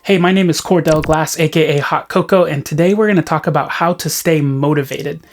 Hey, my name is Cordell Glass, aka Hot Cocoa, and today we're going to talk about how to stay motivated.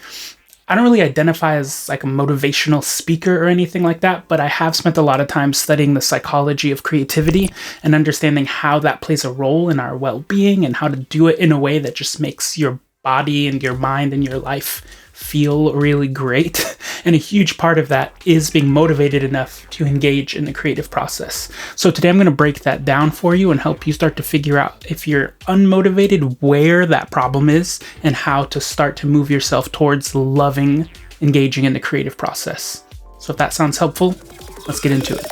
I don't really identify as like a motivational speaker or anything like that, but I have spent a lot of time studying the psychology of creativity and understanding how that plays a role in our well-being and how to do it in a way that just makes your body and your mind and your life feel really great. And a huge part of that is being motivated enough to engage in the creative process. So today I'm going to break that down for you and help you start to figure out if you're unmotivated, where that problem is, and how to start to move yourself towards loving engaging in the creative process. So if that sounds helpful, let's get into it.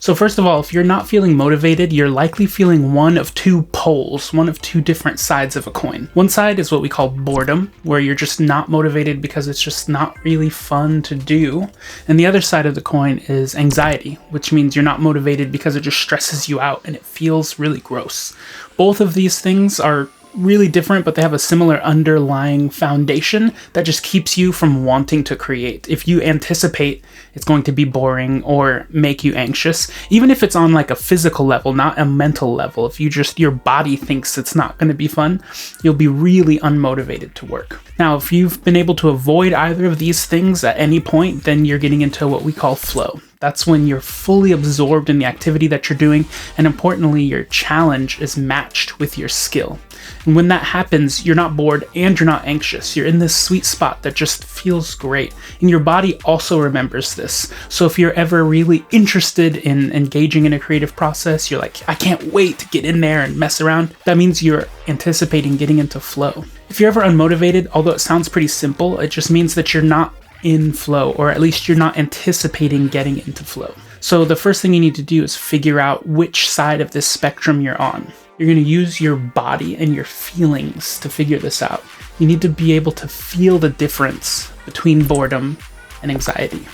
So first of all, if you're not feeling motivated, you're likely feeling one of two poles, one of two different sides of a coin. One side is what we call boredom, where you're just not motivated because it's just not really fun to do. And the other side of the coin is anxiety, which means you're not motivated because it just stresses you out and it feels really gross. Both of these things are really different, but they have a similar underlying foundation that just keeps you from wanting to create. If you anticipate it's going to be boring or make you anxious, even if it's on like a physical level, not a mental level, if your body thinks it's not going to be fun, you'll be really unmotivated to work. Now, if you've been able to avoid either of these things at any point, then you're getting into what we call flow. That's when you're fully absorbed in the activity that you're doing, and importantly, your challenge is matched with your skill. And when that happens, you're not bored and you're not anxious. You're in this sweet spot that just feels great. And your body also remembers this. So if you're ever really interested in engaging in a creative process, you're like, I can't wait to get in there and mess around. That means you're anticipating getting into flow. If you're ever unmotivated, although it sounds pretty simple, it just means that you're not in flow, or at least you're not anticipating getting into flow. So the first thing you need to do is figure out which side of this spectrum you're on. You're going to use your body and your feelings to figure this out. You need to be able to feel the difference between boredom and anxiety.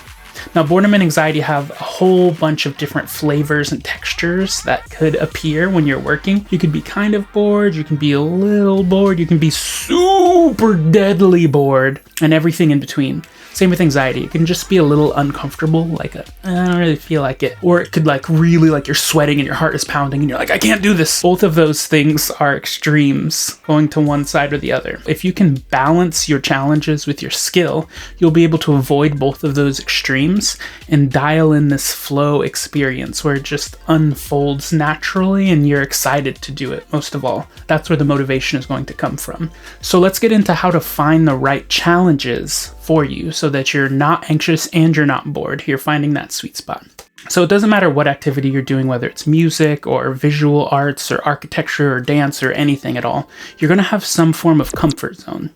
Now, boredom and anxiety have a whole bunch of different flavors and textures that could appear when you're working. You could be kind of bored, you can be a little bored, you can be super deadly bored, and everything in between. Same with anxiety. It can just be a little uncomfortable, like I don't really feel like it. Or it could really you're sweating and your heart is pounding and you're like, I can't do this. Both of those things are extremes, going to one side or the other. If you can balance your challenges with your skill, you'll be able to avoid both of those extremes and dial in this flow experience where it just unfolds naturally and you're excited to do it, most of all. That's where the motivation is going to come from. So let's get into how to find the right challenges for you so that you're not anxious and you're not bored. You're finding that sweet spot. So it doesn't matter what activity you're doing, whether it's music or visual arts or architecture or dance or anything at all, you're going to have some form of comfort zone.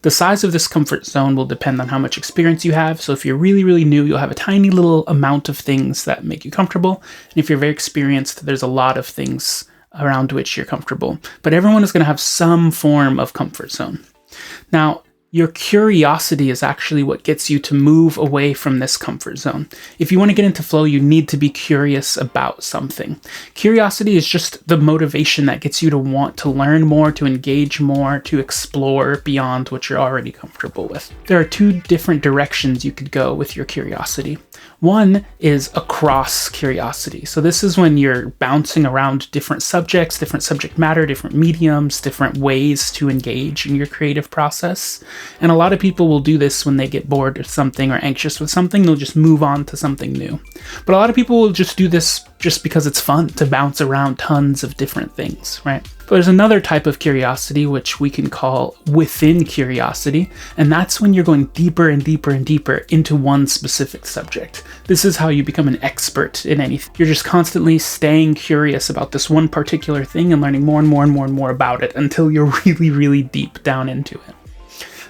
The size of this comfort zone will depend on how much experience you have. So if you're really, really new, you'll have a tiny little amount of things that make you comfortable. And if you're very experienced, there's a lot of things around which you're comfortable. But everyone is going to have some form of comfort zone. Now, your curiosity is actually what gets you to move away from this comfort zone. If you want to get into flow, you need to be curious about something. Curiosity is just the motivation that gets you to want to learn more, to engage more, to explore beyond what you're already comfortable with. There are two different directions you could go with your curiosity. One is across curiosity. So this is when you're bouncing around different subjects, different subject matter, different mediums, different ways to engage in your creative process. And a lot of people will do this when they get bored with something or anxious with something. They'll just move on to something new. But a lot of people will just do this just because it's fun to bounce around tons of different things, right? But there's another type of curiosity, which we can call within curiosity, and that's when you're going deeper and deeper and deeper into one specific subject. This is how you become an expert in anything. You're just constantly staying curious about this one particular thing and learning more and more and more and more about it until you're really, really deep down into it.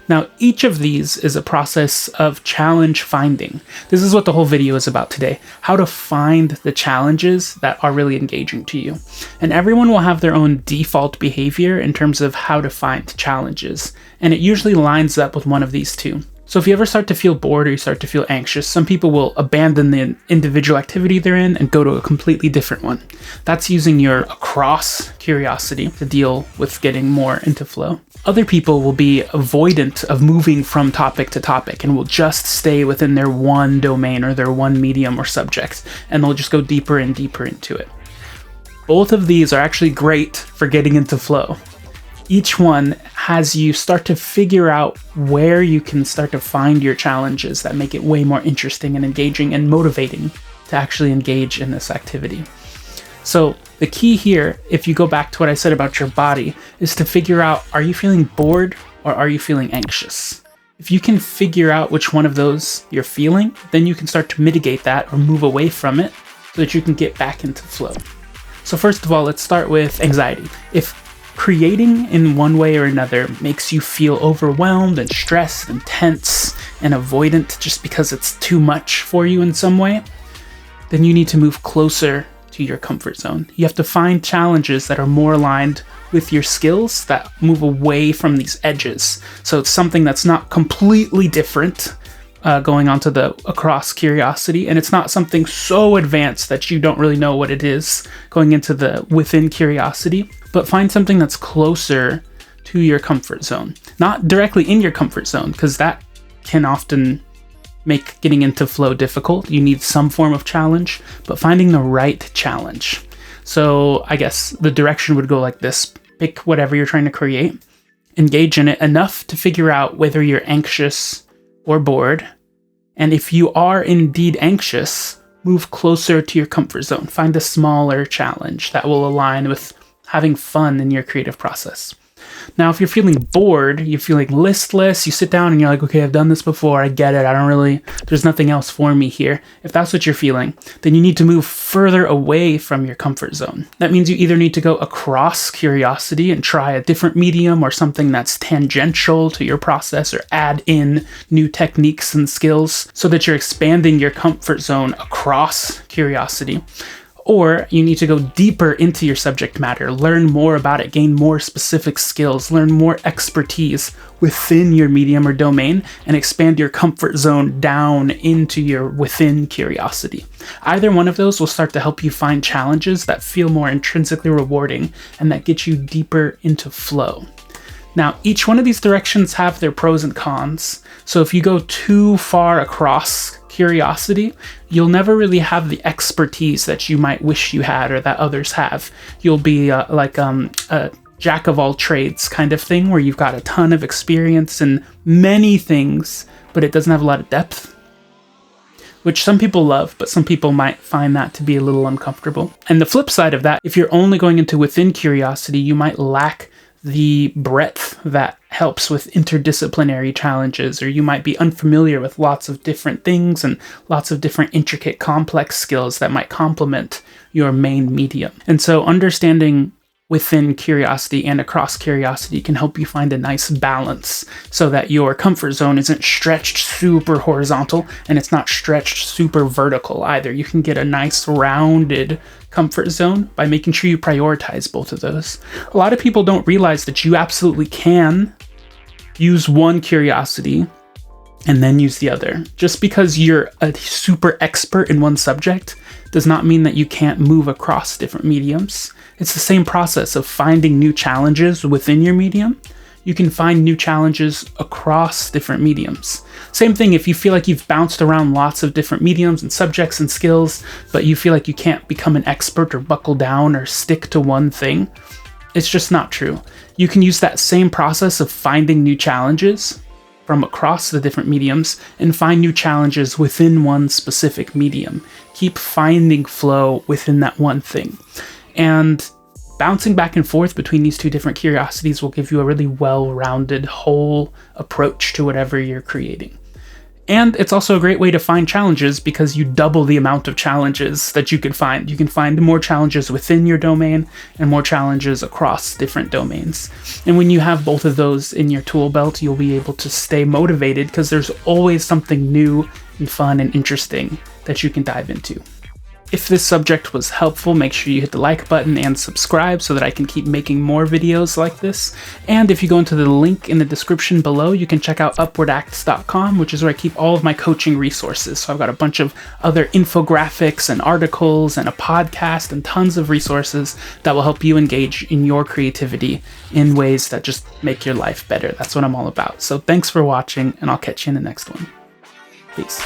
Now, each of these is a process of challenge finding. This is what the whole video is about today, how to find the challenges that are really engaging to you. And everyone will have their own default behavior in terms of how to find challenges, and it usually lines up with one of these two. So if you ever start to feel bored or you start to feel anxious, some people will abandon the individual activity they're in and go to a completely different one. That's using your across curiosity to deal with getting more into flow. Other people will be avoidant of moving from topic to topic and will just stay within their one domain or their one medium or subject, and they'll just go deeper and deeper into it. Both of these are actually great for getting into flow. Each one has you start to figure out where you can start to find your challenges that make it way more interesting and engaging and motivating to actually engage in this activity. So the key here, if you go back to what I said about your body, is to figure out, are you feeling bored or are you feeling anxious? If you can figure out which one of those you're feeling, then you can start to mitigate that or move away from it so that you can get back into flow. So first of all, let's start with anxiety. If creating in one way or another makes you feel overwhelmed and stressed and tense and avoidant just because it's too much for you in some way, then you need to move closer to your comfort zone. You have to find challenges that are more aligned with your skills, that move away from these edges. So it's something that's not completely different, going on to the across curiosity, and it's not something so advanced that you don't really know what it is going into the within curiosity, but find something that's closer to your comfort zone. Not directly in your comfort zone, because that can often make getting into flow difficult. You need some form of challenge, but finding the right challenge. So I guess the direction would go like this. Pick whatever you're trying to create, engage in it enough to figure out whether you're anxious or bored. And if you are indeed anxious, move closer to your comfort zone. Find a smaller challenge that will align with having fun in your creative process. Now, if you're feeling bored, you're feeling listless, you sit down and you're like, okay, I've done this before, I get it, there's nothing else for me here. If that's what you're feeling, then you need to move further away from your comfort zone. That means you either need to go across curiosity and try a different medium or something that's tangential to your process, or add in new techniques and skills so that you're expanding your comfort zone across curiosity. Or you need to go deeper into your subject matter, learn more about it, gain more specific skills, learn more expertise within your medium or domain, and expand your comfort zone down into your within curiosity. Either one of those will start to help you find challenges that feel more intrinsically rewarding and that get you deeper into flow. Now, each one of these directions have their pros and cons. So if you go too far across curiosity, you'll never really have the expertise that you might wish you had or that others have. You'll be like a jack of all trades kind of thing, where you've got a ton of experience in many things, but it doesn't have a lot of depth, which some people love, but some people might find that to be a little uncomfortable. And the flip side of that, if you're only going into within curiosity, you might lack the breadth that helps with interdisciplinary challenges, or you might be unfamiliar with lots of different things and lots of different intricate complex skills that might complement your main medium. And so understanding within curiosity and across curiosity can help you find a nice balance so that your comfort zone isn't stretched super horizontal and it's not stretched super vertical either. You can get a nice rounded comfort zone by making sure you prioritize both of those. A lot of people don't realize that you absolutely can use one curiosity and then use the other. Just because you're a super expert in one subject does not mean that you can't move across different mediums. It's the same process of finding new challenges within your medium. You can find new challenges across different mediums. Same thing if you feel like you've bounced around lots of different mediums and subjects and skills, but you feel like you can't become an expert or buckle down or stick to one thing. It's just not true. You can use that same process of finding new challenges from across the different mediums and find new challenges within one specific medium. Keep finding flow within that one thing. And bouncing back and forth between these two different curiosities will give you a really well-rounded whole approach to whatever you're creating. And it's also a great way to find challenges because you double the amount of challenges that you can find. You can find more challenges within your domain and more challenges across different domains. And when you have both of those in your tool belt, you'll be able to stay motivated because there's always something new and fun and interesting that you can dive into. If this subject was helpful, make sure you hit the like button and subscribe so that I can keep making more videos like this. And if you go into the link in the description below, you can check out upwardacts.com, which is where I keep all of my coaching resources. So I've got a bunch of other infographics and articles and a podcast and tons of resources that will help you engage in your creativity in ways that just make your life better. That's what I'm all about. So thanks for watching, and I'll catch you in the next one. Peace.